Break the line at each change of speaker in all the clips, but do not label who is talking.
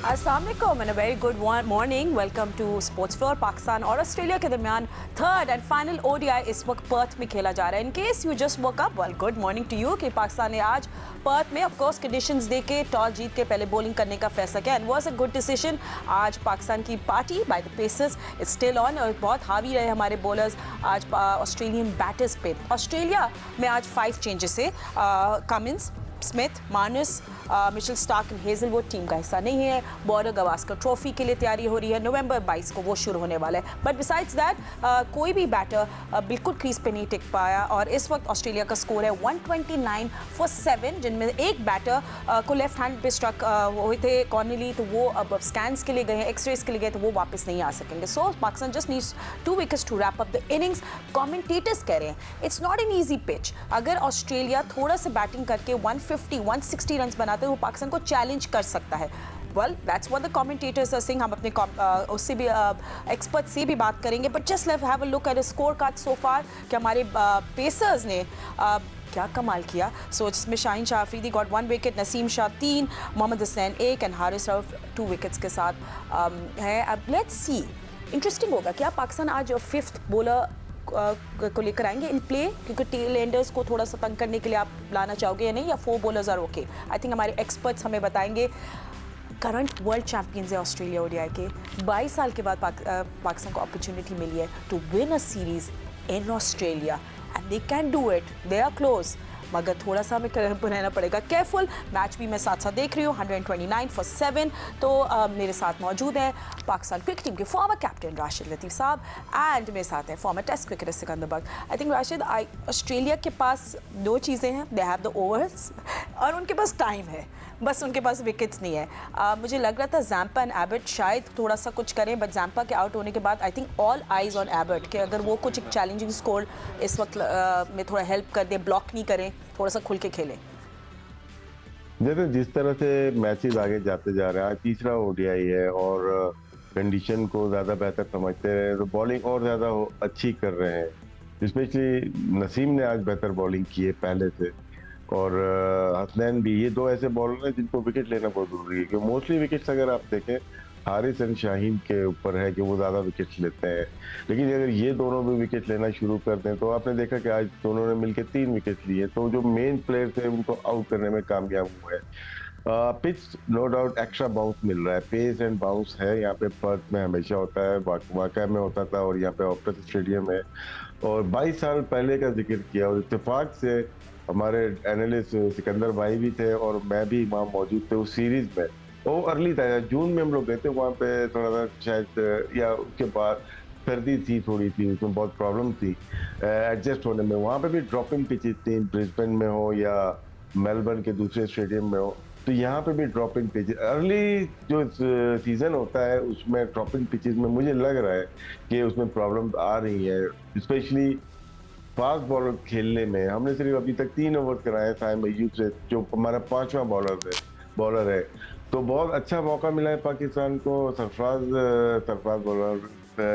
अस्सलाम वालेकुम and a very good morning. Welcome to sports floor. Pakistan और ऑस्ट्रेलिया के दरमियान थर्ड एंड फाइनल ओडीआई इस वक्त पर्थ में खेला जा रहा है। In case you just woke up, well good morning to you कि पाकिस्तान ने आज पर्थ में ऑफ कोर्स कंडीशंस दे के टॉस जीत के पहले बॉलिंग करने का फैसला किया and was a good decision. आज पाकिस्तान की party by the pacers is still on और बहुत हावी रहे हमारे बॉलर्स आज ऑस्ट्रेलियन बैटर्स पे। ऑस्ट्रेलिया में आज 5 चेंजेस है। Cummins, Smith, Marnus, Mitchell Starc and Hazlewood team का हिस्सा नहीं है। बॉर्डर गवास्कर ट्रॉफी के लिए तैयारी हो रही है, नवंबर 22 को वो शुरू होने वाला है। बट बिसाइड्स दैट कोई भी बैटर बिल्कुल क्रीज पे नहीं टिक पाया और इस वक्त ऑस्ट्रेलिया का स्कोर है 129 फॉर 7, जिनमें एक बैटर को लेफ्ट हैंड पे स्ट्रक हुए थे कॉर्नली, तो वो अब स्कैन्स के लिए गए हैं, एक्सरेज के लिए गए, तो वो वापस नहीं आ सकेंगे। So Pakistan just needs 2 wickets to wrap up the innings. Commentators कह रहे हैं it's not an easy pitch. अगर ऑस्ट्रेलिया थोड़ा सा बैटिंग करके 150-160 रन बनाते हैं वो पाकिस्तान को चैलेंज कर सकता है। Well that's what the commentators are saying. हम अपने उससे भी एक्सपर्ट से भी बात करेंगे, but just let's have a look at the scorecard so far कि हमारे पेसर्स ने क्या कमाल किया। सो जिसमें Shaheen Shah Afridi got 1 wicket, Naseem Shah 3, Mohammad Hussain 1 and Haris Rauf 2 wickets के साथ है। अब लेट्स सी, इंटरेस्टिंग होगा क्या पाकिस्तान आज 5th बॉलर को लेकर आएंगे इन प्ले, क्योंकि टेल एंडर्स को थोड़ा सा तंग करने के लिए आप लाना चाहोगे या नहीं, या 4 bowlers are okay. I think हमारे एक्सपर्ट्स हमें बताएंगे। करंट वर्ल्ड चैंपियंस है ऑस्ट्रेलिया ओडीआई के। 22 साल के बाद पाकिस्तान को अपॉर्चुनिटी मिली है to win a series in Australia and they can do it, they are close, मगर थोड़ा सा हमें रहना पड़ेगा केयरफुल। मैच भी मैं साथ साथ देख रही हूँ, 129 फॉर 7। तो मेरे साथ मौजूद है पाकिस्तान क्रिकेट टीम के फॉर्मर कैप्टन राशिद लतीफ़ साहब एंड मेरे साथ हैं former test cricketer Sikandar Bakht. I think Rashid, Australia के पास 2 चीज़ें हैं, दे हैव द ओवर्स और उनके पास टाइम है, बस उनके पास विकेट्स नहीं है। मुझे लग रहा था जैम्पा एंड एबर्ट शायद थोड़ा सा कुछ करें, बट जैम्पा के आउट होने के बाद I think all eyes on Abbott कि अगर वो कुछ एक चैलेंजिंग स्कोर इस वक्त में थोड़ा हेल्प कर दे, ब्लॉक नहीं करें, थोड़ा सा खुल के खेलें।
जैसे जिस तरह से मैचेस आगे जाते जा रहे हैं, तीसरा ओडीआई है और कंडीशन को ज़्यादा बेहतर समझते हैं तो बॉलिंग और ज़्यादा अच्छी कर रहे हैं। स्पेशली नसीम ने आज बेहतर बॉलिंग की है पहले से, और हसनैन भी, ये 2 ऐसे बॉलर हैं जिनको विकेट लेना बहुत ज़रूरी है। क्योंकि मोस्टली विकेट्स अगर आप देखें हारिस एंड शाहीन के ऊपर है कि वो ज़्यादा विकेट्स लेते हैं, लेकिन अगर ये दोनों भी विकेट लेना शुरू कर दें तो आपने देखा कि आज दोनों ने मिलकर 3 विकेट लिए, तो जो मेन प्लेयर थे उनको आउट करने में कामयाब हुए हैं। Pitch no doubt extra bounce मिल रहा है, पेस एंड बाउंस है यहाँ पे पर्थ में हमेशा होता है, वाकई में होता था और यहाँ पे ऑप्टस स्टेडियम है। और 22 साल पहले का जिक्र किया और इत्तेफाक से हमारे एनालिस्ट सिकंदर भाई भी थे और मैं भी वहाँ मौजूद थे उस सीरीज में। वो अर्ली था, जून में हम लोग गए थे वहाँ पे, थोड़ा सा शायद या उसके बाद सर्दी थी थोड़ी सी, उसमें बहुत प्रॉब्लम थी एडजस्ट होने में। वहाँ पे भी ड्रॉपिंग पिचेस थी, ब्रिस्बेन में हो या मेलबर्न के दूसरे स्टेडियम में हो, तो यहाँ पे भी ड्रॉपिंग पिचेस अर्ली जो सीजन होता है उसमें ड्रॉपिंग पिचेस में मुझे लग रहा है कि उसमें प्रॉब्लम आ रही है, स्पेशली फास्ट बॉलर खेलने में। हमने सिर्फ अभी तक 3 ओवर कराए साइम अय्यूब से, जो हमारा 5वां बॉलर है, तो बहुत अच्छा मौका मिला है पाकिस्तान को। सरफराज बॉलर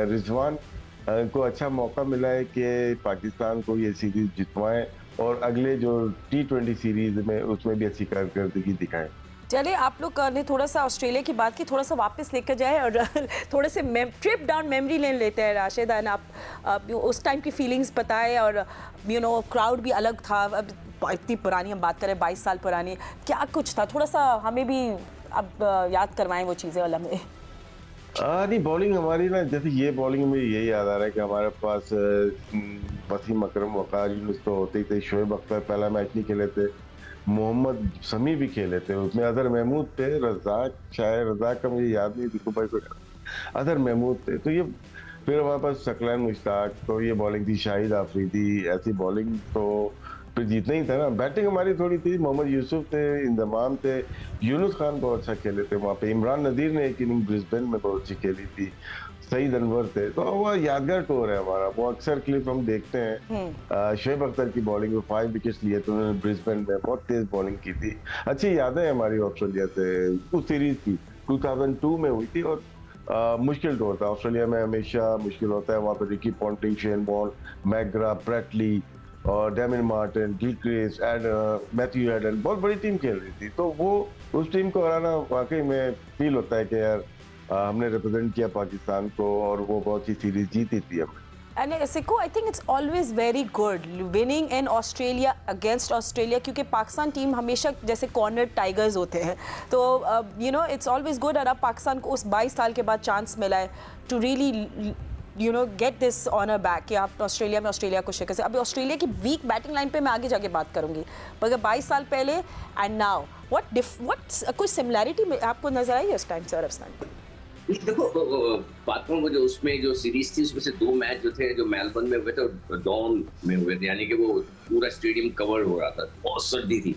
रिजवान को अच्छा मौका मिला है कि पाकिस्तान को ये सीरीज जितवाएं और अगले जो T20 सीरीज में उसमें भी अच्छी कारकर्दगी दिखाएं।
चलिए, आप लोग ने थोड़ा सा ऑस्ट्रेलिया की बात की, थोड़ा सा वापस लेकर जाए और थोड़े से ट्रिप डाउन मेमोरी लेन लेते हैं राशिद, एंड आप उस टाइम की फीलिंग्स बताएं। और क्राउड भी अलग था, अब इतनी पुरानी हम बात करें, 22 साल पुरानी, क्या कुछ था, थोड़ा सा हमें भी अब याद करवाएं वो चीज़ें वाला में।
नहीं, बॉलिंग हमारी ना, जैसे ये बॉलिंग में यही याद आ रहा है कि हमारे पास वसीम अकरम, वकार यूनुस तो होते ही थे, शोएब अख्तर पहला मैच नहीं खेले थे, मोहम्मद शमी भी खेले थे, उसमें अजहर महमूद थे, रज़ाक का मुझे याद नहीं, दिकू भाई को अजहर महमूद थे, तो ये फिर हमारे पास शकलैन मुश्ताक, तो ये बॉलिंग थी, शाहिद आफरीदी, ऐसी बॉलिंग तो फिर जीतना ही था ना। बैटिंग हमारी थोड़ी थी, मोहम्मद यूसुफ थे, इंजमाम थे, यूनुस खान बहुत अच्छा खेले थे वहाँ पे, इमरान नदीर ने एक इनिंग ब्रिस्बेन में बहुत अच्छी खेली थी, सईद अनवर थे, तो वो यादगार टूर है हमारा। वो अक्सर क्लिप हम देखते हैं, शोएब अख्तर की बॉलिंग में 5 विकेट्स लिए थे उन्होंने ब्रिस्बेन में, बहुत तेज बॉलिंग की थी। अच्छी यादें हमारी ऑस्ट्रेलिया से, उस सीरीज की 2002 में हुई थी। और मुश्किल टूर था, ऑस्ट्रेलिया में हमेशा मुश्किल होता है, वहाँ पे Ricky Ponting, Shane Warne, McGrath, Brett Lee और Damien Martyn, Gilchrist, Matthew Hayden, बहुत बड़ी टीम खेल रही थी। तो वो उस टीम को हराना वाकई में फील होता है कि यार हमने रिप्रेजेंट किया पाकिस्तान को और वो बहुत ही सीरीज जीती थी हमने।
And Siko, I think it's always very good winning in Australia against Australia क्योंकि पाकिस्तान टीम हमेशा जैसे कॉर्नर टाइगर्स होते हैं, तो you know it's always good. और अब पाकिस्तान को उस 22 साल के बाद चांस मिला है to really you know get this honour back कि आप ऑस्ट्रेलिया में ऑस्ट्रेलिया को शिकस्त। अभी ऑस्ट्रेलिया की वीक बैटिंग लाइन पे मैं आगे जाके बात करूंगी, मगर 22 साल पहले एंड नाउ व्हाट कुछ सिमिलैरिटी आपको नजर आई उस टाइम से अफसान?
देखो बात वो जो उसमें जो सीरीज थी उसमें से 2 मैच जो थे जो मेलबर्न में हुए थे और डॉन में हुए थे, यानी कि वो पूरा स्टेडियम कवर हो रहा था, बहुत सर्दी थी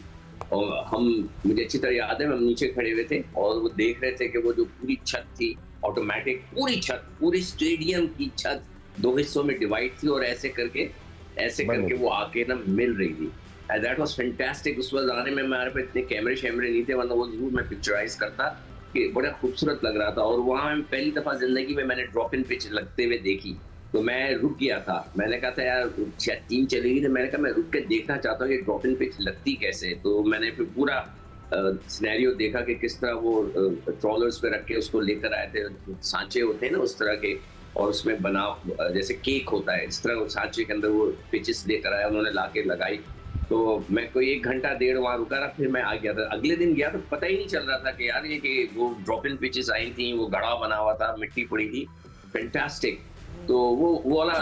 और मुझे अच्छी तरह याद है हम नीचे खड़े हुए थे और वो देख रहे थे कि वो जो पूरी छत थी ऑटोमेटिक, पूरी छत, पूरी स्टेडियम की छत 2 हिस्सों में डिवाइड थी और ऐसे करके वो आके ना मिल रही थी। That was fantastic. उस वक्त आने में हमारे पे इतने कैमरे शैमरे नहीं थे, वरना वो जरूर मैं पिक्चराइज करता कि बड़ा खूबसूरत लग रहा था। और वहाँ मैं पहली दफा जिंदगी में मैंने ड्रॉप इन पिच लगते हुए देखी, तो मैं रुक गया था। मैंने कहा था यार शायद टीम चलेगी, तो मैंने कहा मैं रुक के देखना चाहता हूँ कि ड्रॉप इन पिच लगती कैसे। तो मैंने फिर पूरा सिनेरियो देखा कि किस तरह वो ट्रॉलर्स पे रख के उसको लेकर आए थे, सांचे होते हैं ना उस तरह के, और उसमें बना जैसे केक होता है इस तरह वो सांचे के अंदर वो पिचेस लेकर आया, उन्होंने ला के लगाई। तो मैं कोई 1 घंटा 1.5 वहाँ रुका रहा, फिर मैं आ गया था। अगले दिन गया तो पता ही नहीं चल रहा था कि यार ये कि वो ड्रॉप इन पिचेस आई थी, वो गड़ा बना हुआ था, मिट्टी पड़ी थी, फैंटास्टिक। तो वो वाला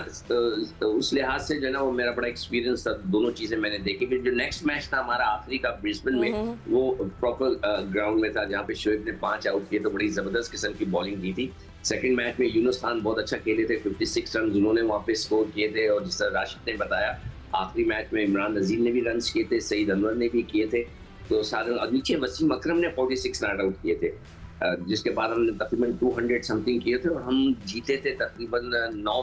उस लिहाज से जो है ना वो मेरा बड़ा एक्सपीरियंस था। दोनों चीजें मैंने देखी। फिर जो नेक्स्ट मैच था हमारा आखिरी का ब्रिस्बेन में, वो प्रॉपर ग्राउंड में था जहाँ पे शोएब ने 5 आउट किए, तो बड़ी जबरदस्त किस्म की बॉलिंग की थी। सेकंड मैच में यूनुस खान बहुत अच्छा खेले थे, 56 रन उन्होंने वहाँ पे स्कोर किए थे। और जिस तरह राशिद ने बताया आखिरी मैच में इमरान नजीर ने भी रन किए थे, सईद अनवर ने भी किए थे। तो सारे नीचे वसीम अकरम ने 46 नॉट आउट किए थे, जिसके बाद हमने तकरीबन 200 समथिंग किए थे और हम जीते थे तकरीबन 9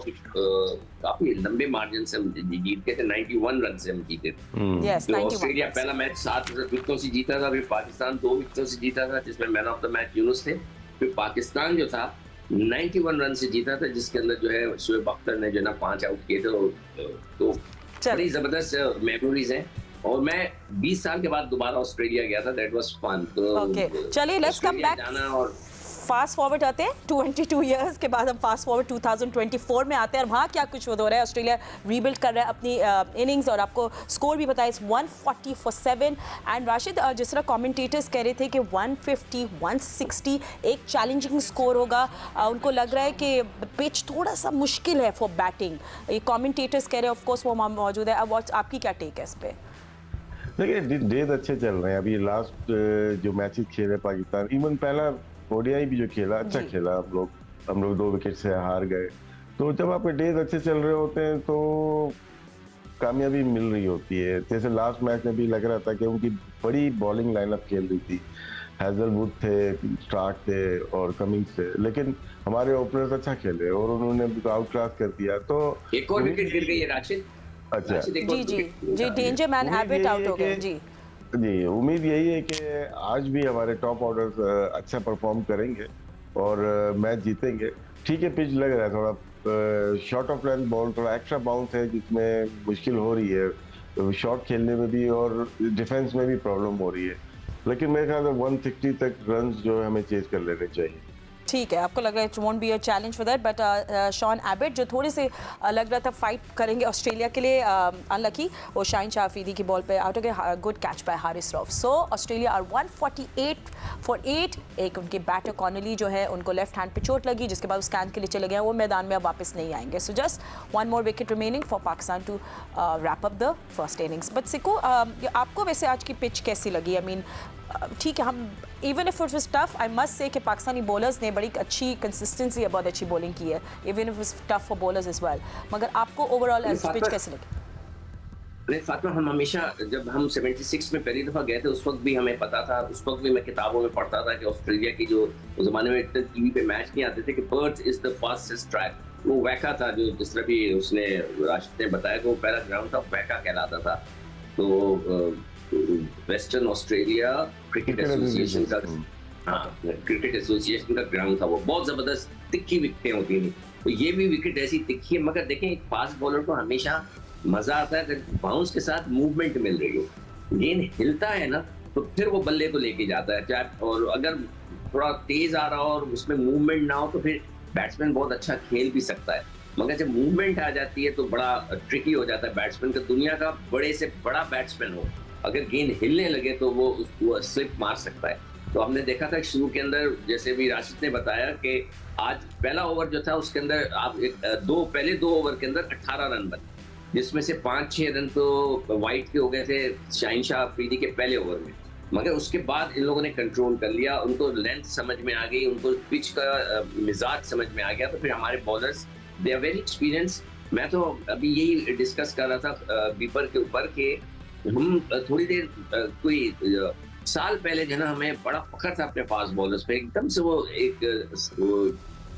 काफी लंबे मार्जिन से हम जीत गए थे, 91 रन से हम जीते थे।
Yes,
तो
91
ऑस्ट्रेलिया पहला मैच 7 विकेटों से जीता था, फिर पाकिस्तान 2 विकेटों से जीता था जिसमें man of the match Yunus थे। फिर पाकिस्तान जो था 91 रन से जीता था, जिसके अंदर जो है शोएब अख्तर ने जो है ना 5 आउट किए थे। तो बड़ी जबरदस्त मेमोरीज हैं। और मैं 20 साल के बाद दोबारा ऑस्ट्रेलिया गया था, दैट वाज फन। तो
ओके, चलिए let's come back, fast forward आते हैं 22 इयर्स के बाद हम फास्ट फॉरवर्ड 2024 में आते हैं और वहाँ क्या कुछ हो रहा है। ऑस्ट्रेलिया रीबिल्ड कर रहा है अपनी इनिंग्स और आपको स्कोर भी बताया, 140 for 7। एंड राशिद, जिस तरह कमेंटेटर्स कह रहे थे कि 150 160 एक चैलेंजिंग स्कोर होगा, उनको लग रहा है कि पिच थोड़ा सा मुश्किल है फॉर बैटिंग, ये कमेंटेटर्स कह रहे हैं, ऑफ कोर्स वो मौजूद है। अब आपकी क्या टेक है इस पे?
देखिए डेज अच्छे चल रहे हैं। अभी लास्ट जो मैचेस खेले पाकिस्तान, इवन पहला ओडीआई भी जो खेला अच्छा खेला, हम लोग 2 विकेट से हार गए। तो जब आपके डेज अच्छे चल रहे होते हैं तो कामयाबी मिल रही होती है। जैसे लास्ट मैच में भी लग रहा था कि उनकी बड़ी बॉलिंग लाइनअप खेल रही थी, हैजलवुड थे, स्टार्क थे और कमिंग्स थे, लेकिन हमारे ओपनर्स अच्छा खेले और उन्होंने आउट क्लास कर दिया। तो
एक और विकेट गिर गई है राशिद।
अच्छा
जी डेंजर मैन एबट आउट हो गए जी।
उम्मीद यही है कि आज भी हमारे टॉप ऑर्डर्स अच्छा परफॉर्म करेंगे और मैच जीतेंगे। ठीक है, पिच लग रहा है थोड़ा शॉर्ट ऑफ लेंथ बॉल, थोड़ा एक्स्ट्रा बाउंस है जिसमें मुश्किल हो रही है, शॉट खेलने में भी और डिफेंस में भी प्रॉब्लम हो रही है। लेकिन मेरे ख्याल से 160 तक रन जो है हमें चेज कर लेने चाहिए।
ठीक है, आपको लग रहा है it won't be a challenge for that, but Sean Abbott जो थोड़े से लग रहा था फाइट करेंगे ऑस्ट्रेलिया के लिए, अनलकी वो शाहीन शाह अफरीदी की बॉल पे आउट हो गए, good catch by Haris Rauf. So Australia are 148 for 8। एक उनके बैटर कॉनली जो है उनको लेफ्ट हैंड पे चोट लगी, जिसके बाद वो स्कैन के लिए चले गए, वो मैदान में अब वापस नहीं आएंगे। So just 1 more wicket remaining for Pakistan to wrap up the first innings. But सिको, आपको वैसे आज की पिच कैसी लगी? आई मीन ठीक है, हम even if it was tough, I must say कि पाकिस्तानी बॉलर्स ने बड़ी अच्छी कंसिस्टेंसी है, बहुत अच्छी बॉलिंग की है, even if it was tough for bowlers as well. मगर आपको ओवरऑल एज पिच कैसी लगी?
नहीं फातिमा, हम हमेशा जब हम 76 में पहली दफा गए थे उस वक्त भी हमें पता था, उस वक्त भी मैं किताबों में पढ़ता था कि ऑस्ट्रेलिया की जो उस जमाने में टीवी पे मैच नहीं आते थे कि Perth is the fastest track, वो वैका था, जो जिस तरह भी उसने राशिद ने बताया कि वो पहला ग्राउंड था, वैका कहलाता था। तो वेस्टर्न ऑस्ट्रेलिया क्रिकेट एसोसिएशन का, हाँ क्रिकेट एसोसिएशन का ग्राउंड था, वो बहुत जबरदस्त तिखी विकेटें होती थी। तो ये भी विकेट ऐसी तिखी है, मगर देखें एक फास्ट बॉलर को हमेशा मजा आता है कि बाउंस के साथ मूवमेंट मिल रही हो। गेंद हिलता है ना तो फिर वो बल्ले को लेके जाता है, चाहे और अगर थोड़ा तेज आ रहा हो और उसमें मूवमेंट ना हो तो फिर बैट्समैन बहुत अच्छा खेल भी सकता है। मगर जब मूवमेंट आ जाती है तो बड़ा ट्रिकी हो जाता है बैट्समैन का। दुनिया का बड़े से बड़ा बैट्समैन हो, अगर गेंद हिलने लगे तो वो उसको स्लिप मार सकता है। तो हमने देखा था शुरू के अंदर, जैसे भी राशिद ने बताया कि आज पहला ओवर जो था उसके अंदर आप पहले दो ओवर के अंदर 18 रन बने, जिसमें से 5-6 रन तो वाइट के हो गए थे शाहिनशाह अफरीदी के पहले ओवर में। मगर उसके बाद इन लोगों ने कंट्रोल कर लिया, उनको लेंथ समझ में आ गई, उनको पिच का मिजाज समझ में आ गया। तो फिर हमारे bowlers they are very experience. मैं तो अभी यही डिस्कस कर रहा था बीपर के ऊपर कि हम थोड़ी देर कोई साल पहले जो है ना, हमें बड़ा फख्र था अपने फास्ट बॉलर्स पे। एकदम से वो एक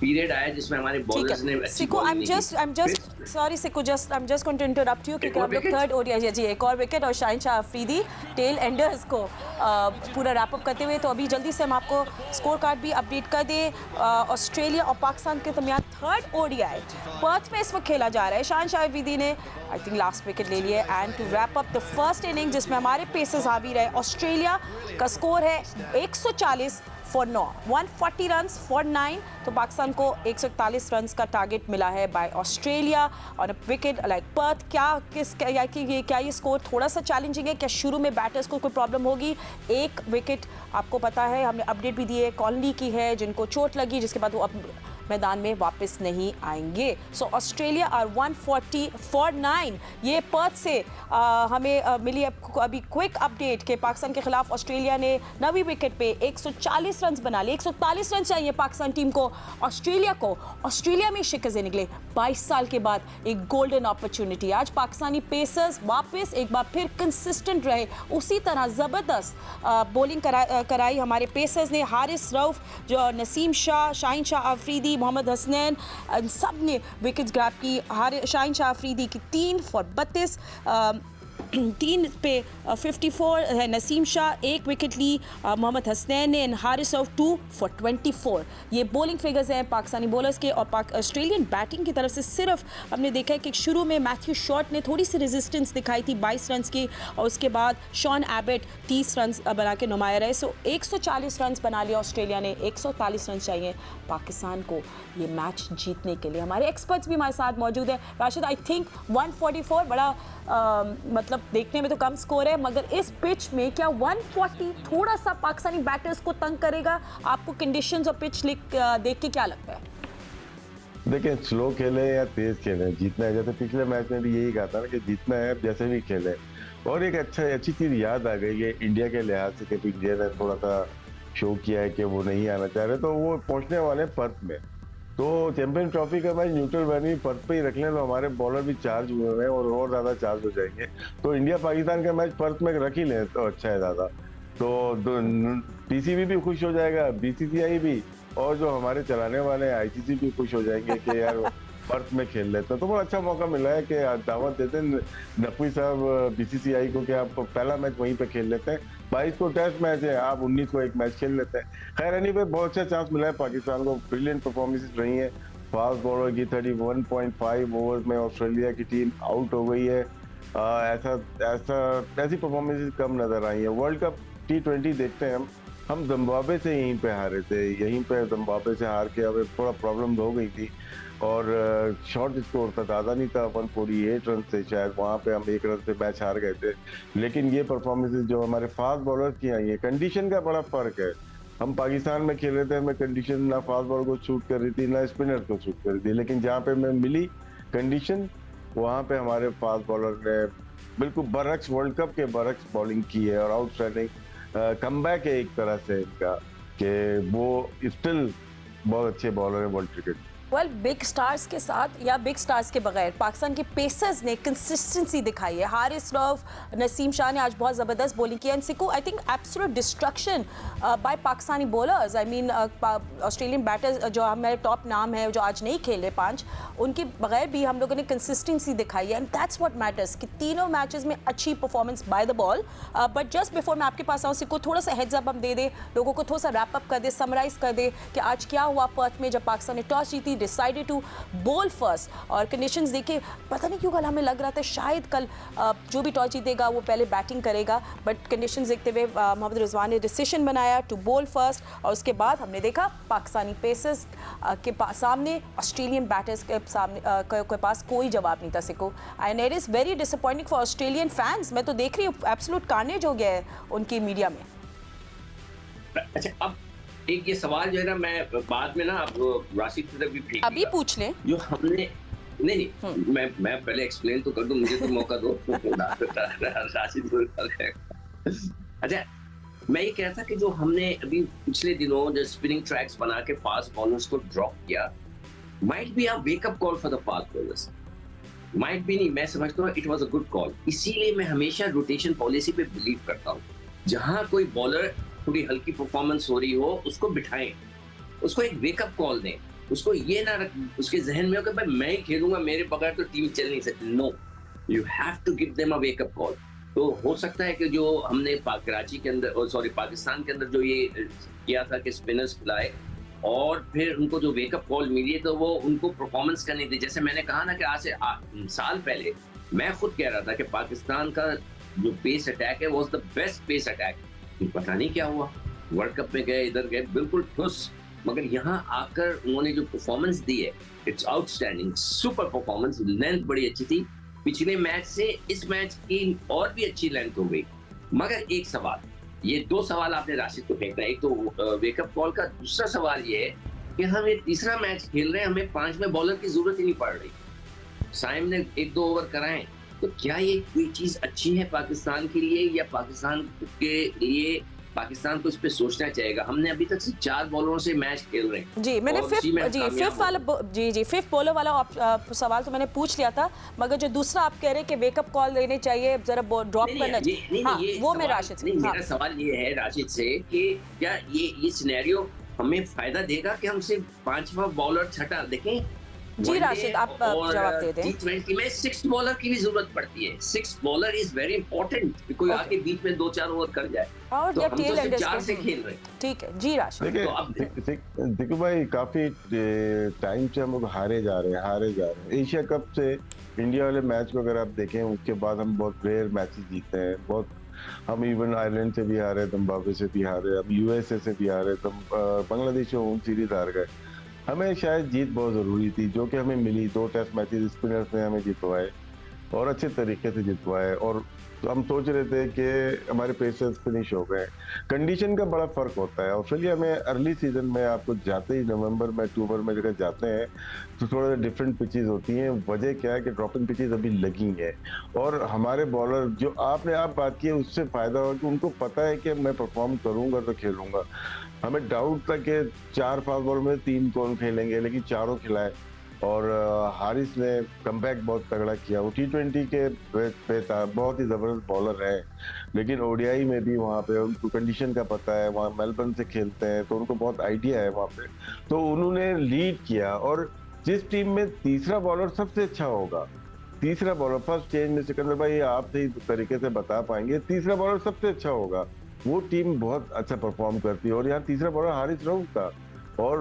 पीरियड आया जिसमें हमारे बॉलर्स ने अच्छी
सिको,
बॉलिंग नहीं की।
Sorry सिको, I'm just going to interrupt you क्योंकि हम लोग थर्ड ओडीआई जी एक और विकेट और शाहिनशाह अफरीदी टेल एंडर्स को पूरा रैप अप करते हुए। तो अभी जल्दी से हम आपको स्कोर कार्ड भी अपडेट कर दें। ऑस्ट्रेलिया और पाकिस्तान के दरमियान थर्ड ओडीआई पर्थ में इस वक्त खेला जा रहा है। शाहिनशाह अफरीदी ने आई थिंक लास्ट विकेट ले लिया है। And to wrap up the first inning जिसमें हमारे पेसर्स हावी रहे, ऑस्ट्रेलिया का स्कोर है 140 फॉर 9, 140 रन्स फॉर 9। तो पाकिस्तान को 141 रन्स का टारगेट मिला है by Australia on a wicket like Perth. क्या ये स्कोर थोड़ा सा चैलेंजिंग है? क्या शुरू में बैटर्स को कोई प्रॉब्लम होगी? एक विकेट आपको पता है, हमने अपडेट भी दी है, कॉलोनी की है जिनको चोट लगी, जिसके बाद वो अब मैदान में वापस नहीं आएंगे। So Australia are 140 for 9। ये पर्थ से हमें मिली अभी क्विक अपडेट कि पाकिस्तान के खिलाफ ऑस्ट्रेलिया ने 9वीं विकेट पे 140 रन बना लिए। 141 रन चाहिए पाकिस्तान टीम को। ऑस्ट्रेलिया में शिकस्त निकले 22 साल के बाद एक गोल्डन अपॉर्चुनिटी। आज पाकिस्तानी पेसर्स वापस एक बार फिर कंसिस्टेंट रहे, उसी तरह ज़बरदस्त बॉलिंग कराई हमारे पेसर्स ने। हारिस रऊफ, जो नसीम शाह, शाहिनशाह अफरीदी, मोहम्मद हसनैन, सब ने विकेट्स ग्रैब की। शाहिनशाह अफरीदी की 3 फॉर 32, 3 पे 54 है नसीम शाह, 1 विकेट ली मोहम्मद हसनैन ने, एंड हारिस रऊफ 2 फॉर 24। ये बॉलिंग फिगर्स हैं पाकिस्तानी बॉलर्स के। और ऑस्ट्रेलियन बैटिंग की तरफ से सिर्फ हमने देखा है कि शुरू में मैथ्यू शॉर्ट ने थोड़ी सी रेजिस्टेंस दिखाई थी 22 रन की, और उसके बाद शॉन एबट 30 रन बना के नुमाया रहे। सो 140 रन बना लिया ऑस्ट्रेलिया ने, 141 रन चाहिए पाकिस्तान को ये मैच जीतने के लिए। हमारे एक्सपर्ट्स भी हमारे साथ मौजूद हैं। राशिद, आई थिंक 144 बड़ा मतलब देखने में तो कम स्कोर है, मगर इस पिच में क्या 140 थोड़ा सा पाकिस्तानी बैटर्स को तंग करेगा? आपको कंडीशंस और पिच देख के क्या लगता है?
देखिए, स्लो खेले या तेज खेले, जीतना है। जैसे पिछले मैच में भी यही कहा था ना कि जीतना है जैसे भी खेले। और एक अच्छी चीज याद आ गई है इंडिया के लिहाज से कि इंडिया ने थोड़ा सा शो किया है कि वो नहीं आना चाह रहे, तो वो पहुंचने वाले हैं पर्थ में। तो चैंपियन ट्रॉफी का मैच न्यूट्रल वेन्यू पर्थ पे ही रख लें तो हमारे बॉलर भी चार्ज हुए हैं और ज्यादा चार्ज हो जाएंगे। तो इंडिया पाकिस्तान का मैच पर्थ में रख ही लें तो अच्छा है ज्यादा। तो पीसीबी भी खुश हो जाएगा, बीसीसीआई भी, और जो हमारे चलाने वाले हैं आईसीसी भी खुश हो जाएंगे कि यार पर्थ में खेल लेते हैं। तो बहुत अच्छा मौका मिला है कि दावत देते हैं नकवी साहब बीसीसीआई को कि आप पहला मैच वहीं पे खेल लेते हैं। 22 को टेस्ट मैच है, आप 19 को एक मैच खेल लेते हैं। खैर एनीवे बहुत अच्छा चांस मिला है पाकिस्तान को। ब्रिलियंट परफॉर्मेंसेस रही है फास्ट बॉलर की। 31.5 ओवर्स में ऑस्ट्रेलिया की टीम आउट हो गई है। ऐसी परफॉर्मेंसेस कम नजर आई है। वर्ल्ड कप T20 देखते हैं हम जिम्बाब्वे से यहीं पे हारे थे, यहीं पे जिम्बाब्वे से हार के हमें थोड़ा प्रॉब्लम हो गई थी और शॉर्ट स्कोर था, ज़्यादा नहीं था, 148 रन से शायद, वहाँ पे हम 1 रन से मैच हार गए थे। लेकिन ये परफॉर्मेंसेस जो हमारे फास्ट बॉलर की आई है, कंडीशन का बड़ा फर्क है। हम पाकिस्तान में खेल रहे थे, हमें कंडीशन ना फास्ट बॉलर को शूट कर रही थी ना स्पिनर को शूट कर रही थी, लेकिन जहाँ पे हमें मिली कंडीशन वहाँ पे हमारे फास्ट बॉलर ने बिल्कुल बरक्स, वर्ल्ड कप के बरक्स बॉलिंग की है और आउटस्टैंडिंग कमबैक है एक तरह से इनका कि वो स्टिल बहुत अच्छे बॉलर है वर्ल्ड क्रिकेट।
बिग स्टार्स के साथ या बिग स्टार्स के बगैर पाकिस्तान के पेसर्स ने कंसिस्टेंसी दिखाई है। हारिस रऊफ, नसीम शाह ने आज बहुत ज़बरदस्त बॉलिंग की। एंड सिको, I think absolute destruction by Pakistani bowlers. I mean Australian batters जो हमारे टॉप नाम है जो आज नहीं खेल रहे 5, उनके बगैर भी हम लोगों ने कंसिस्टेंसी दिखाई है। एंड दैट्स व्हाट मैटर्स कि तीनों मैचेस में अच्छी performance by the ball. But just before मैं आपके पास आऊँ सिको, थोड़ा सा हेड्स अप हम दे दे, लोगों को थोड़ा सा रैप अप कर दे, समराइज कर दे कि आज क्या हुआ पर्थ में जब पाकिस्तान ने टॉस जीती, डिसाइडेड टू बोल फर्स्ट। और कंडीशंस देखिए, पता नहीं क्यों कल हमें लग रहा था शायद कल जो भी टॉस जीतेगा वो पहले बैटिंग करेगा, बट कंडीशंस देखते हुए मोहम्मद रिजवान ने डिसीजन बनाया टू बोल फर्स्ट। और उसके बाद हमने देखा पाकिस्तानी पेसर्स के सामने ऑस्ट्रेलियन बैटर्स के सामने के पास कोई जवाब नहीं था सिको, and it is very disappointing for Australian fans. मैं तो देख रही हूँ एब्सोल्यूट कार्नेज हो गया है उनकी मीडिया में।
अच्छा, अब एक ये सवाल जो है ना, मैं बाद में ना आपको राशिद की तरफ भी फेंक
अभी
दूंगा।
पूछ लें।
जो हमने नहीं मैं पहले एक्सप्लेन तो कर दूं, मुझे तो मौका दो। राशिद को अच्छा, मैं ये कह रहा था कि जो हमने अभी पिछले दिनों जो स्पिनिंग ट्रैक्स बना के फास्ट बॉलर्स को ड्रॉप किया, might be a wake up call for the fast bowlers. Might भी नहीं, मैं समझता हूँ it was a good call. इसीलिए मैं हमेशा रोटेशन पॉलिसी पे बिलीव करता हूँ। जहां कोई बॉलर थोड़ी हल्की परफॉर्मेंस हो रही हो, उसको बिठाएं, उसको एक वेकअप कॉल दें। उसको ये ना उसके जहन में हो कि भाई मैं ही खेलूंगा, मेरे बगैर तो टीम चल नहीं सकती। No, you have to give them a wake up call. तो हो सकता है कि जो हमने कराची के अंदर, सॉरी पाकिस्तान के अंदर जो ये किया था कि स्पिनर्स खिलाए और फिर उनको जो वेकअप कॉल मिली है, तो वो उनको परफॉर्मेंस करनी थी। जैसे मैंने कहा ना कि आज से साल पहले मैं खुद कह रहा था कि पाकिस्तान का जो पेस अटैक है वो द बेस्ट पेस अटैक। पता नहीं क्या हुआ, वर्ल्ड कप में गए, इधर गए, बिल्कुल ठुस। मगर यहाँ आकर उन्होंने जो परफॉर्मेंस दी है, it's outstanding, super performance. Length बड़ी अच्छी थी, पिछले मैच से इस मैच की और भी अच्छी लेंथ हो गई। मगर एक सवाल, ये दो सवाल आपने राशिद को फेंकना है। एक तो वेकअप कॉल का, दूसरा सवाल ये है कि हम ये तीसरा मैच खेल रहे हैं, हमें 5वें बॉलर की जरूरत ही नहीं पड़ रही। साइम ने 1-2 ओवर कराए, तो क्या ये कोई चीज अच्छी है पाकिस्तान के लिए, या पाकिस्तान के लिए पाकिस्तान को इस पे सोचना चाहिएगा? हमने अभी तक सिर्फ 4 बॉलरों से मैच खेल रहे हैं।
जी, मैंने फिफ्थ वाला फिफ्थ बॉलर वाला सवाल तो मैंने पूछ लिया था, मगर जो दूसरा आप कह रहे हैं कि वेकअप कॉल देने चाहिए, जरा ड्रॉप करना चाहिए, हाँ, वो मैं राशिद से,
मेरा सवाल ये है राशिद से कि क्या ये सिनेरियो हमें फायदा देगा कि हम सिर्फ 5वां बॉलर छठा देखें?
जी राशिद, आप जवाब दे दें।
T20 में 6th बॉलर की भी जरूरत पड़ती है। 6th bowler is very important. कोई आके बीच में 2-4 ओवर कर जाए,
और
तो
या
हम तो
टेल
सिर्फ
एंडर्स
4 से खेल रहे हैं।
ठीक है जी राशिद।
तो अब
देखो भाई, काफी टाइम से हम लोग हारे जा रहे हैं। एशिया कप से इंडिया वाले मैच को अगर आप देखें, उसके बाद हम बहुत रेयर मैचेस जीते हैं। बहुत हम इवन आयरलैंड से भी हारे, जिम्बाब्वे से भी हारे, हम यूएसए से भी हारे, बांग्लादेश में होम सीरीज हार गए। हमें शायद जीत बहुत ज़रूरी थी, जो कि हमें मिली। 2 टेस्ट मैचेस स्पिनर्स ने हमें जितवाए और अच्छे तरीके से जितवाए। और तो हम सोच रहे थे कि हमारे पेसर्स फिनिश हो गए। कंडीशन का बड़ा फ़र्क होता है। ऑस्ट्रेलिया में अर्ली सीजन में आपको जाते ही नवंबर में, अक्टूबर में जगह जाते हैं तो थोड़ा डिफरेंट पिचेस होती हैं। वजह क्या है कि ड्रॉपिंग पिचेस अभी लगी हैं, और हमारे बॉलर जो आपने आप बात की है, उससे फ़ायदा हो कि उनको पता है कि मैं परफॉर्म करूँगा तो खेलूँगा। हमें डाउट था कि 4 फास्ट बॉल में 3 कौन खेलेंगे, लेकिन चारों खिलाए। और हारिस ने कमबैक बहुत तगड़ा किया। वो T20 के पे था, बहुत ही ज़बरदस्त बॉलर है, लेकिन ओडीआई में भी वहाँ पे उनको कंडीशन का पता है। वहाँ मेलबर्न से खेलते हैं तो उनको बहुत आइडिया है वहाँ पे, तो उन्होंने लीड किया। और जिस टीम में तीसरा बॉलर सबसे अच्छा होगा, तीसरा बॉलर फर्स्ट चेंज में, सिकंदर भाई आप सही तरीके से बता पाएंगे, तीसरा बॉलर सबसे अच्छा होगा, वो टीम बहुत अच्छा परफॉर्म करती है। और यहाँ तीसरा बॉलर हारिस रऊफ था, और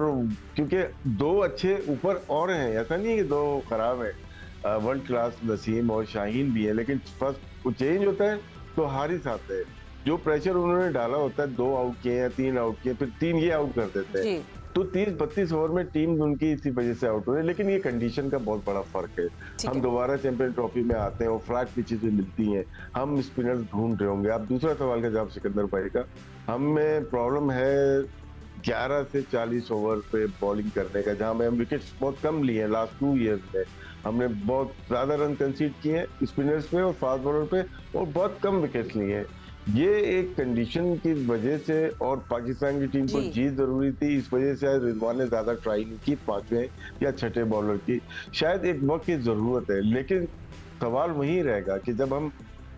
क्योंकि 2 अच्छे ऊपर और हैं, ऐसा नहीं है कि 2 खराब हैं। वर्ल्ड क्लास नसीम और शाहीन भी है, लेकिन फर्स्ट चेंज होता है तो हारिस आते हैं। जो प्रेशर उन्होंने डाला होता है, 2 आउट किए या 3 आउट किए, फिर 3 ये आउट कर देते हैं, तो 30-32 ओवर में टीम उनकी इसी वजह से आउट हो रही है। लेकिन ये कंडीशन का बहुत बड़ा फर्क है। हम दोबारा चैंपियन ट्रॉफी में आते हैं और फ्लैट पिचेस भी मिलती हैं, हम स्पिनर्स ढूंढ रहे होंगे। आप दूसरा सवाल का जवाब सिकंदर भाई का, हमें प्रॉब्लम है 11 से 40 ओवर पे बॉलिंग करने का, जहां में हम विकेट्स बहुत कम लिए हैं। लास्ट 2 ईयर्स में हमने बहुत ज्यादा रन कंसीड किए हैं स्पिनर्स पे और फास्ट बॉलर पे, और बहुत कम विकेट्स लिए हैं। ये एक कंडीशन की वजह से, और पाकिस्तान की टीम को जीत जरूरी थी, इस वजह से रिजवान ने ज्यादा ट्राई नहीं की 5वें या 6ठे बॉलर की। शायद एक वक्त की जरूरत है, लेकिन सवाल वही रहेगा कि जब हम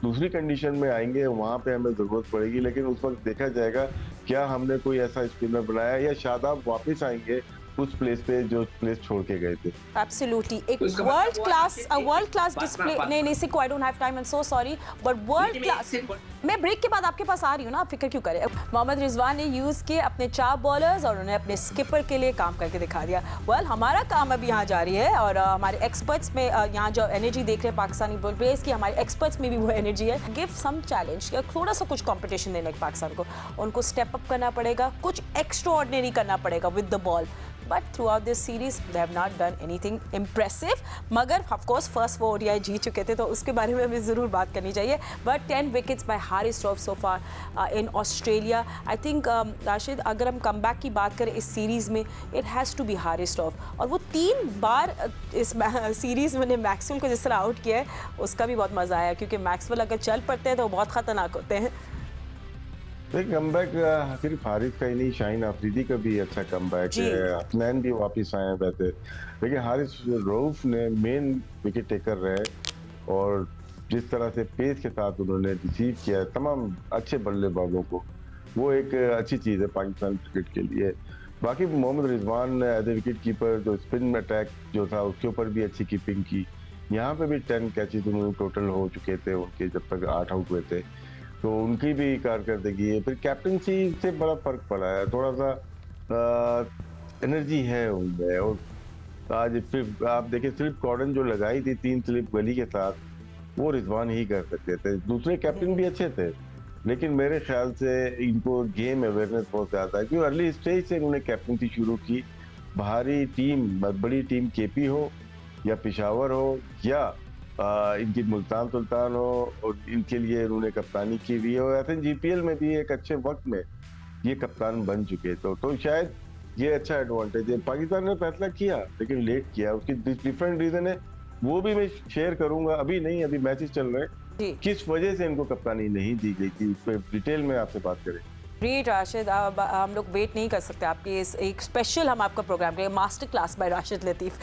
दूसरी कंडीशन में आएंगे वहां पे हमें जरूरत पड़ेगी। लेकिन उस वक्त देखा जाएगा क्या हमने कोई ऐसा स्पिनर बनाया, या शादाब वापस आएंगे उस प्लेस पे जो प्लेस छोड़ के गए थे।
एब्सोल्युटली एक
तो इसका मतलब
वर्ल्ड
वो
क्लास
बात
डिस्प्ले
ना-
नहीं नहीं सिको I don't have time I am so sorry but world
नहीं,
क्लास
नहीं,
मैं ब्रेक के बाद आपके पास आ रही हूँ ना, आप फिक्र क्यों करें। मोहम्मद रिजवान ने यूज किए अपने 4 बॉलर्स और उन्हें अपने स्किपर के लिए काम करके दिखा दिया। वेल हमारा काम अभी यहाँ जारी है और हमारे एक्सपर्ट्स में यहाँ जो एनर्जी देख रहे हैं पाकिस्तानी बॉल प्लेयर्स की, हमारे एक्सपर्ट्स में भी वो एनर्जी है। गिव सम चैलेंज, थोड़ा सा कुछ कंपटीशन देना है पाकिस्तान को, उनको स्टेप अप करना पड़ेगा, कुछ एक्स्ट्रा ऑर्डिनरी करना पड़ेगा with the ball. But throughout this series, they have not done anything impressive. मगर of course first वो ODI जीत चुके थे तो उसके बारे में हमें ज़रूर बात करनी चाहिए. But 10 wickets by Haris Rauf so far in Australia. I think Rashid अगर हम कमबैक की बात करें इस सीरीज़ में, it has to be Haris Rauf. और वो 3 बार इस सीरीज़ में मैक्सवेल को जिस तरह आउट किया है उसका भी बहुत मज़ा आया, क्योंकि मैक्सवेल अगर चल पड़ते हैं तो वो बहुत ख़तरनाक होते हैं.
कमबैक सिर्फ हारिस का ही नहीं, शाहीन अफरीदी का भी अच्छा कमबैक
जी.
है, हसनैन भी वापस आए हैं वैसे, लेकिन हारिस रऊफ ने मेन विकेट टेकर रहे और जिस तरह से पेस के साथ उन्होंने रिसीव किया तमाम अच्छे बल्लेबाजों को, वो एक अच्छी चीज़ है पाकिस्तान क्रिकेट के लिए. बाकी Mohammad Rizwan as a wicket keeper जो स्पिन अटैक जो था उसके ऊपर भी अच्छी कीपिंग की. यहाँ पे भी 10 कैचेज उन्होंने टोटल हो चुके थे उनके, जब तक 8 आउट हुए थे, तो उनकी भी कारकर्दगी है. फिर कैप्टनसी से बड़ा फर्क पड़ा है, थोड़ा सा एनर्जी है उनमें. और आज फिर आप देखिए स्लिप कॉर्डन जो लगाई थी 3 स्लिप गली के साथ, वो रिजवान ही कर सकते थे. दूसरे कैप्टन भी अच्छे थे, लेकिन मेरे ख्याल से इनको गेम अवेयरनेस बहुत ज़्यादा है, क्योंकि अर्ली स्टेज से उन्होंने कैप्टनसी शुरू की. बाहरी टीम, बड़ी टीम केपी हो या पिशावर हो या इनकी मुल्तान सुल्तान हो, और इनके लिए उन्होंने कप्तानी की हुई है. और आई थिंक जीपीएल में भी एक अच्छे वक्त में ये कप्तान बन चुके, तो शायद ये अच्छा एडवांटेज है. पाकिस्तान ने फैसला किया लेकिन लेट किया, उसकी डिफरेंट रीजन है, वो भी मैं शेयर करूंगा. अभी नहीं, अभी मैचेस चल रहे हैं, किस वजह से इनको कप्तानी नहीं दी गई थी उस पर डिटेल में आपसे बात करें.
ग्रेट राशिद, हम लोग वेट नहीं कर सकते आपके इस एक स्पेशल हम आपका प्रोग्राम करेंगे, master class by Rashid Latif.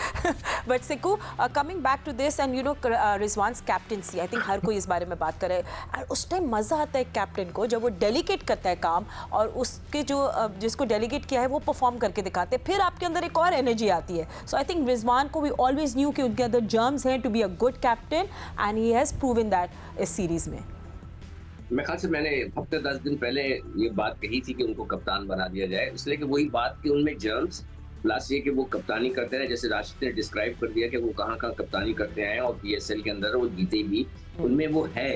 But सिकू, coming back to this and you know Rizwan's captaincy, I think हर कोई इस बारे में बात करे. और उस टाइम मज़ा आता है कैप्टन को जब वो डेलीगेट करता है काम और उसके जो जिसको डेलीगेट किया है वो परफॉर्म करके दिखाते हैं, फिर आपके अंदर एक और एनर्जी आती है. सो आई थिंक रिजवान को वी ऑलवेज न्यू कि उनके अंदर जर्म्स हैं to be a good captain and he has proven that इस सीरीज़ में.
मैं ख्याल से मैंने हफ्ते 10 दिन पहले ये बात कही थी कि उनको कप्तान बना दिया जाए, इसलिए कि वही बात कि उनमें जर्म्स प्लस ये कि वो कप्तानी करते हैं, जैसे राशिद ने डिस्क्राइब कर दिया कि वो कहाँ कप्तानी करते हैं और पीएसएल के अंदर वो जीते भी, उनमें वो है.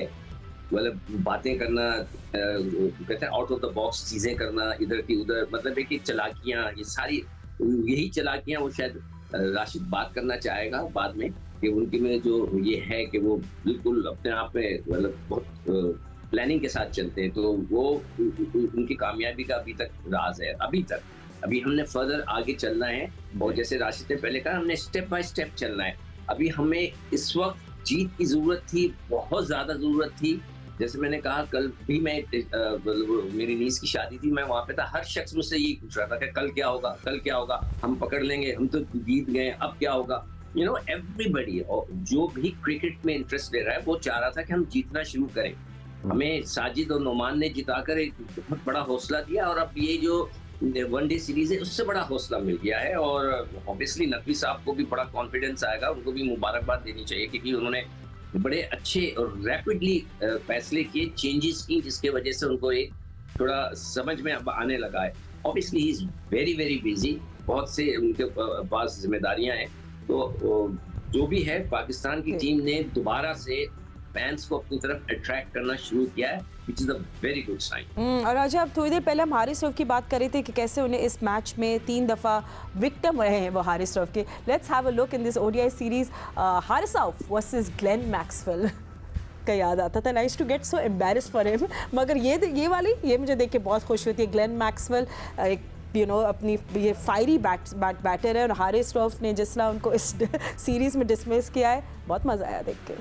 मतलब बातें करना, कहते हैं आउट ऑफ द बॉक्स चीजें करना, इधर की उधर, मतलब है कि चालाकियां, ये सारी यही चालाकियां वो शायद राशिद बात करना चाहेगा बाद में, कि उनके में जो ये है कि वो बिल्कुल अपने आप में मतलब बहुत प्लानिंग के साथ चलते हैं. तो वो उनकी कामयाबी का अभी तक राज है. अभी हमने फर्दर आगे चलना है, और जैसे राशिद ने पहले कहा, हमने स्टेप बाय स्टेप चलना है. अभी हमें इस वक्त जीत की जरूरत थी, बहुत ज्यादा जरूरत थी. जैसे मैंने कहा, कल भी मैं मेरी नीस की शादी थी, मैं वहां पे था, हर शख्स मुझसे यही पूछ रहा था कि कल क्या होगा, हम पकड़ लेंगे, हम तो जीत गए, अब क्या होगा. यू नो एवरीबडी, और जो भी क्रिकेट में इंटरेस्ट ले रहा है वो चाह रहा था कि हम जीतना शुरू करें. हमें साजिद और नोमान ने जिताकर एक बहुत बड़ा हौसला दिया, और अब ये जो वनडे सीरीज है उससे बड़ा हौसला मिल गया है. और ऑब्वियसली नकवी साहब को भी बड़ा कॉन्फिडेंस आएगा, उनको भी मुबारकबाद देनी चाहिए, क्योंकि उन्होंने बड़े अच्छे और रैपिडली फैसले किए, चेंजेस की, जिसके वजह से उनको एक थोड़ा समझ में अब आने लगा है. Obviously he is very very busy, बहुत से उनके पास जिम्मेदारियां हैं. तो जो भी है, पाकिस्तान की टीम ने दोबारा से फैंस को अपनी तरफ अट्रैक्ट करना शुरू किया है, which is a very good sign.
और राजा, अब थोड़ी देर पहले हम हारिस रऊफ की बात कर रहे थे कि कैसे उन्हें इस मैच में 3 दफ़ा विक्टिम रहे हैं वो हारिस रऊफ के. Let's have a look in this ODI series. Haris Rauf versus Glenn Maxwell का याद आता था. Nice to get so embarrassed for him. मगर ये वाली मुझे देख के बहुत खुश होती है. ग्लेन मैक्सवेल एक अपनी ये फायरी बैटर है, और हारिस रऊफ ने जिस तरह उनको इस सीरीज़ में डिसमिस किया है, बहुत मज़ा आया देख के.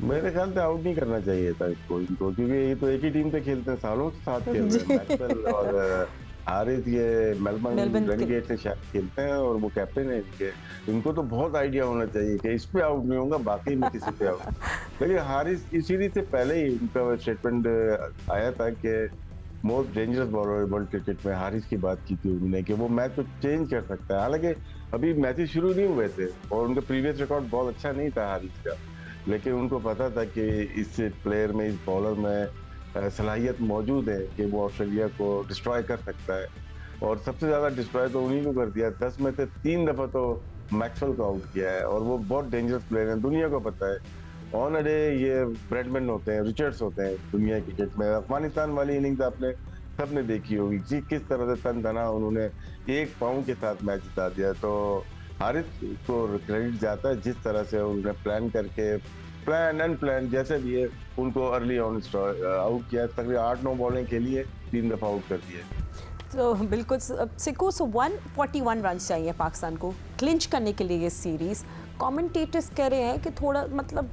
मेरे ख्याल से आउट नहीं करना चाहिए था इनको, क्योंकि ये तो एक ही टीम पे खेलते हैं, सालों से साथ खेल रहे हैं. मैक्सवेल और हारिस ये मेलबर्न रेनेगेड से शायद खेलते हैं, और वो कैप्टन है इनके. इनको तो बहुत आइडिया होना चाहिए कि इस पे आउट नहीं होगा, बाकी में किसी पे आउट. लेकिन हारिस इस सीरीज से पहले ही उनका स्टेटमेंट आया था कि most dangerous bowler world cricket में, हारिस की बात की थी उन्होंने कि वो मैच को चेंज कर सकता है। हालांकि अभी मैचेस शुरू नहीं हुए थे और उनका प्रीवियस रिकॉर्ड बहुत अच्छा नहीं था हारिस का, लेकिन उनको पता था कि इस प्लेयर में, इस बॉलर में सलाहियत मौजूद है कि वो ऑस्ट्रेलिया को डिस्ट्रॉय कर सकता है। और सबसे ज्यादा डिस्ट्रॉय तो उन्हीं को कर दिया, 10 में से 3 दफा तो मैक्सवेल को आउट किया है और वो बहुत डेंजरस प्लेयर है, दुनिया को पता है। ऑन अ डे ये ब्रैडमैन होते हैं, रिचर्ड्स होते हैं दुनिया क्रिकेट में। अफगानिस्तान वाली इनिंग्स आपने सबने देखी होगी कि किस तरह से तन तना उन्होंने 1 पाउंड के साथ मैच जिता दिया। तो हारिस को क्रेडिट जाता है जिस तरह से उन्होंने प्लान करके, प्लान अनप्लान जैसे भी है, उनको अर्ली ऑन आउट किया। तकरीबन 8-9 बॉलें खेली है, 3 दफा आउट कर दिया।
तो बिल्कुल सिक्कू, 141 रन चाहिए पाकिस्तान को क्लिंच करने के लिए ये सीरीज़। कमेंटेटर्स कह रहे हैं कि थोड़ा मतलब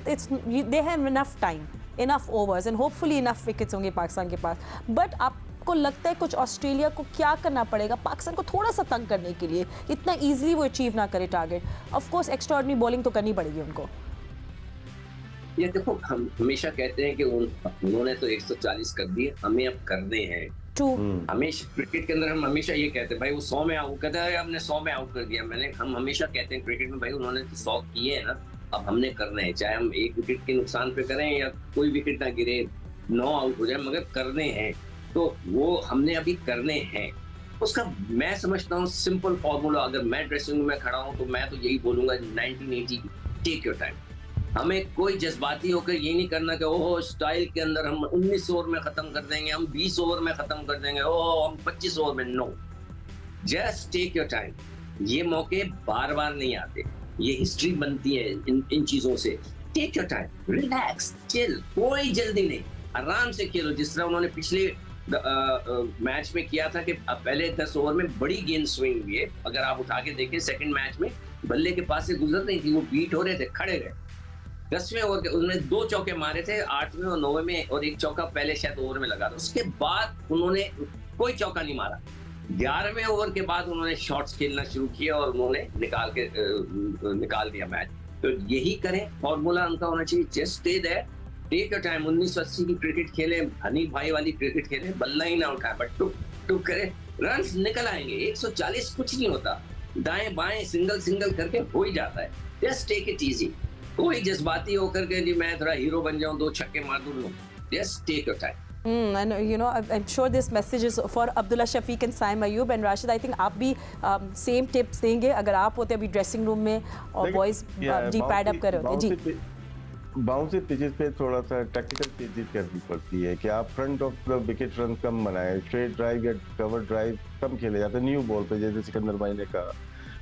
it's they have enough time, enough overs and hopefully enough wickets होंगे पाकिस्तान के पास। बट आपको लगता है कुछ ऑस्ट्रेलिया को क्या करना पड़ेगा पाकिस्तान को थोड़ा सा तंग करने के लिए, इतना ईजिली वो अचीव ना करे target? Of course extraordinary bowling तो करनी पड़ेगी उनको।
ये देखो, हम हमेशा कहते हैं कि उन्होंने तो 140 कर दिए, हमें अब करने हैं। हमेशा क्रिकेट के अंदर हम हमेशा ये कहते हैं भाई वो 100 में आउट कहता है, हमने 100 में आउट कर दिया। हम हमेशा कहते हैं क्रिकेट में भाई उन्होंने तो 100 किए हैं ना, अब हमने करने हैं, चाहे हम 1 विकेट के नुकसान पे करें या कोई विकेट ना गिरे, 9 आउट हो जाए, मगर करने हैं। तो वो हमने अभी करने हैं। उसका मैं समझता हूँ सिंपल फॉर्मूला, अगर मैं ड्रेसिंग रूम में खड़ा हूँ तो मैं तो यही बोलूंगा 1980, टेक योर टाइम। हमें कोई जज्बाती होकर ये नहीं करना कि ओहो स्टाइल के अंदर हम 19 ओवर में खत्म कर देंगे, हम 20 ओवर में खत्म कर देंगे, ओह हम 25 ओवर में। No, just take your time. ये मौके बार बार नहीं आते, ये हिस्ट्री बनती है इन चीजों से। Take your time, relax, chill, कोई जल्दी नहीं, आराम से खेलो। जिस तरह उन्होंने पिछले मैच में किया था कि पहले 10 ओवर में बड़ी गेंद स्विंग हुई है। अगर आप उठा के देखें सेकंड मैच में बल्ले के पास से गुजर रही थी, वो बीट हो रहे थे, खड़े रहे। 10वें ओवर के उन्होंने 2 चौके मारे थे, 8वें और 9वें में, और 1 चौका पहले शायद ओवर में लगा था। उसके बाद उन्होंने कोई चौका नहीं मारा। 11वें ओवर के बाद उन्होंने शॉट्स खेलना शुरू किया और उन्होंने निकाल दिया मैच। तो यही करें, फॉर्मूला उनका होना चाहिए, just stay there, take your time. 1980 की क्रिकेट खेले, हनी भाई वाली क्रिकेट खेले, बल्ला ही ना उठाए, बट टुक टुक करे, रन निकल आएंगे। 140 कुछ नहीं होता, दाएं बाएं सिंगल करके हो ही जाता है। जस्ट टेक इट इजी, कोई जज्बाती होकर के जी मैं थोड़ा हीरो बन जाऊं, 2 छक्के मार दूं, no, just take your time.
And you know, I'm sure this message is for Abdullah Shafiq and Saim Ayub and Rashid. I think आप भी same tips देंगे अगर आप होते अभी ड्रेसिंग रूम में और बॉयज जी पैड अप कर रहे होते जी।
बाउंसी पिचेस पे थोड़ा सा टेक्निकल चेंजेस करनी पड़ती है कि आप front of the wicket run कम बनाएं, स्ट्रेट ड्राइव या कवर ड्राइव कम खेले जाते हैं न्यू बॉल पे, जैसे सिकंदर भाई ने कहा।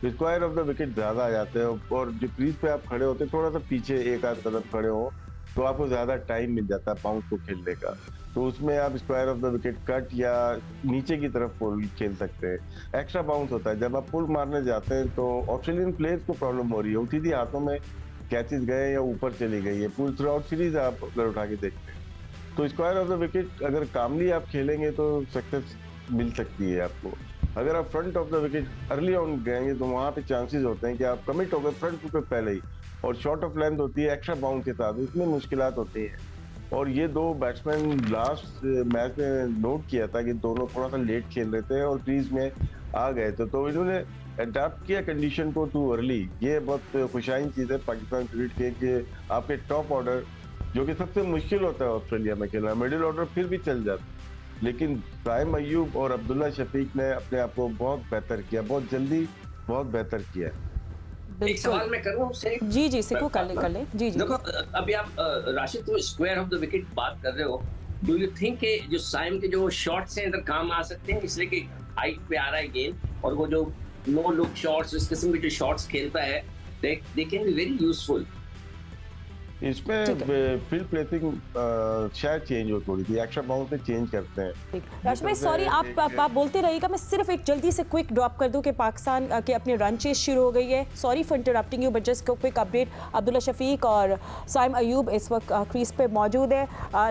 स्क्वायर ऑफ द विकेट ज्यादा आ जाते हैं और जो क्रीज पे आप खड़े होते हैं थोड़ा सा पीछे 1 आध कदम खड़े हो तो आपको ज्यादा टाइम मिल जाता है बाउंस को खेलने का। तो उसमें आप square of the wicket cut या नीचे की तरफ पुल खेल सकते हैं। एक्स्ट्रा बाउंस होता है जब आप पुल मारने जाते हैं, तो ऑस्ट्रेलियन प्लेयर्स को प्रॉब्लम हो रही है, सीधी हाथों में कैचेस गए या ऊपर चली गई है। पुल थ्रू आउट सीरीज आप अगर उठा के देखते हैं तो स्क्वायर ऑफ द विकेट अगर कामली आप खेलेंगे तो सक्सेस मिल सकती है आपको। अगर आप front of the wicket early on गएंगे तो वहाँ पे चांसेस होते हैं कि आप कमिट हो गए फ्रंट पे पहले ही, और शॉर्ट ऑफ लेंथ होती है एक्स्ट्रा बाउंस के साथ, इसमें मुश्किलात होती हैं। और ये 2 बैट्समैन लास्ट मैच में नोट किया था कि दोनों थोड़ा सा लेट खेल रहे थे और क्रीज में आ गए थे, तो इन्होंने अडाप्ट किया कंडीशन को टू अर्ली। ये बहुत खुशाइन चीज़ है पाकिस्तान क्रिकेट के कि आपके टॉप ऑर्डर, जो कि सबसे मुश्किल होता है ऑस्ट्रेलिया में खेलना, मिडिल ऑर्डर फिर भी चल जाता है, लेकिन साइम अय्यूब और अब्दुल्ला शफीक ने अपने आप को बहुत बेहतर किया, बहुत जल्दी बहुत बेहतर किया।
एक सवाल मैं करूं उससे?
जी सिक्कू कर ले जी।
देखो अभी आप राशिद तो स्क्वायर ऑफ द विकेट बात कर रहे हो, डू यू थिंक कि जो साइम के जो शॉट्स हैं इधर काम आ सकते हैं, इसलिए कि हाइट पे आ रहा है गेंद, और वो जो नो लुक शॉट्स, इस किस्म के जो शॉट्स खेलता है, they can be very useful.
इसमें फील्ड प्लेसिंग शायद चेंज हो थोड़ी सी, एक्स्ट्रा बाउंस में चेंज करते हैं।
राज भाई सॉरी, आप बोलते रहिएगा, मैं सिर्फ एक जल्दी से क्विक ड्रॉप कर दूं कि पाकिस्तान के अपने रन चेस शुरू हो गई है। Sorry for interrupting you, but just quick update, Abdullah Shafique और साइम अय्यूब इस वक्त क्रीज पे मौजूद है।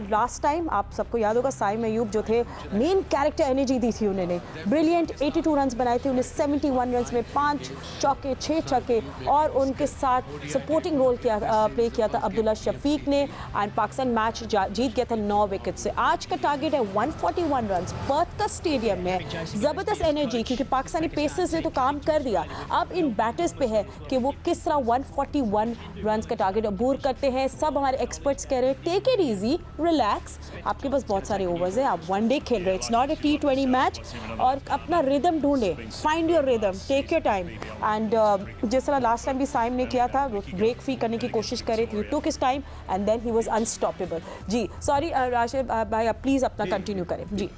लास्ट टाइम आप सबको याद होगा साइम अय्यूब जो थे मेन कैरेक्टर एनर्जी दी थी उन्होंने, ब्रिलियंट 82 रन बनाए थे, उन्हें 71 रन में 5 चौके 6 छक्के और उनके साथ सपोर्टिंग रोल प्ले किया था अब्दुल्ला शफीक ने, एंड पाकिस्तान मैच जीत गया था 9 विकेट से। आज का टारगेट है 141 रन पर्थ का स्टेडियम में। ज़बरदस्त एनर्जी, क्योंकि पाकिस्तानी पेसर्स ने तो काम कर दिया, अब इन बैटर्स पे है कि वो किस तरह 141 रन का टारगेट अबूर करते हैं। सब हमारे एक्सपर्ट्स कह रहे हैं टेक इट ईजी, रिलैक्स, आपके पास बहुत सारे ओवर्स हैं, आप वनडे खेल रहे हैं, it's not a T20 match, और अपना रिदम ढूंढे, find your rhythm, take your time. And जिस तरह लास्ट टाइम भी साइम ने किया था, ब्रेक फ्री करने की कोशिश कर रही थी, took his time and then he was unstoppable. जी सॉरी राशिद भाई, आप प्लीज़ अपना कंटिन्यू करें। जी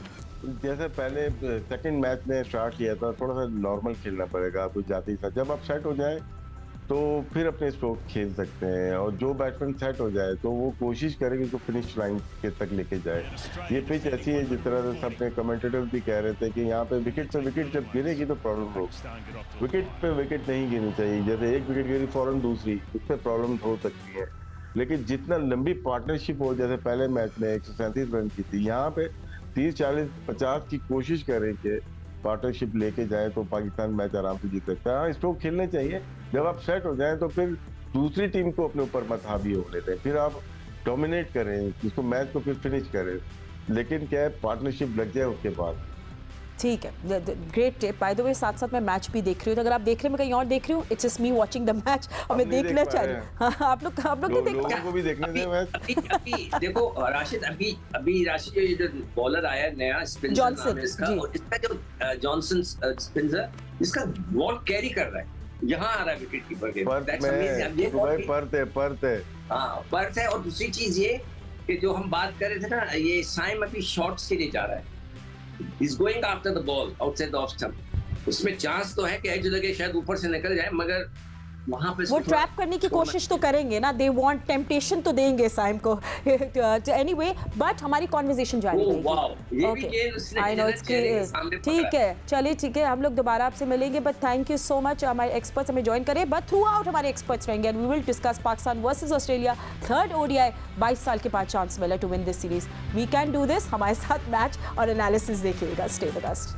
जैसे पहले सेकंड मैच में स्टार्ट किया था, थोड़ा सा नॉर्मल खेलना पड़ेगा आपको जाते ही साथ। जब आप सेट हो जाए तो फिर अपने स्ट्रोक खेल सकते हैं, और जो बैट्समैन सेट हो जाए तो वो कोशिश करे कि उसको फिनिश लाइन के तक लेके जाए। ये पिच ऐसी है, जिस तरह से सबने कमेंटेटर भी कह रहे थे कि यहाँ पे विकेट जब गिरेगी तो प्रॉब्लम हो, विकेट पे विकेट नहीं गिरनी चाहिए। जैसे एक विकेट गिरी फौरन दूसरी, उससे प्रॉब्लम हो सकती है। लेकिन जितना लंबी पार्टनरशिप हो, जैसे पहले मैच में 137 रन की थी, यहाँ पे 30, 40, 50 की कोशिश करें कि पार्टनरशिप लेके जाए तो पाकिस्तान मैच आराम से जीत सकता है। हाँ, स्ट्रोक खेलने चाहिए। जब आप सेट हो जाएं तो फिर दूसरी टीम को अपने ऊपर मत हावी होने दें, फिर आप डोमिनेट करें उसको, मैच को फिर फिनिश करें। लेकिन क्या है, पार्टनरशिप लग जाए उसके बाद।
ठीक है, great tip. By the way साथ साथ मैं मैच भी देख रही हूँ, तो अगर आप देख रहे हैं मैं कहीं और देख रही हूँ, it's just me watching the match, और मैं देखना चाह रही हूँ। हाँ, आप लोग नहीं देख
लोगों को भी देखने दें मैच।
अभी देखो राशिद, अभी राशिद जो बॉलर आया नया स्पिनर नाम है इसका, और इसका जो जॉनसन स्पिनर, इसका बॉल कैरी कर रहा है, यहाँ आ रहा है विकेट कीपर के।
पर्थ है।
हाँ, पर्थ है। और दूसरी चीज ये कि जो हम बात कर रहे थे ना, ये साइम अभी शॉट्स के लिए जा रहा है, He's going after the ball outside the off stump. उसमें चांस तो है कि एज लगे शायद ऊपर से निकल जाए, मगर वहां पे
वो ट्रैप करने की कोशिश तो करेंगे ना, दे वांट टेम्पटेशन तो देंगे साइम को। एनीवे, बट हमारी कॉन्वर्सेशन जारी रहेगी। आई नो ठीक है, चलिए ठीक है, हम लोग दोबारा आपसे मिलेंगे, but thank you so much. हमारे एक्सपर्ट्स हमें ज्वाइन करें, बट थ्रू आउट हमारे एक्सपर्ट्स रहेंगे, and we will discuss Pakistan versus Australia, third ODI, 22 साल के बाद चांस मिला to win this series. We can do this. हमारे साथ मैच और एनालिसिस देखिएगा। Stay with us.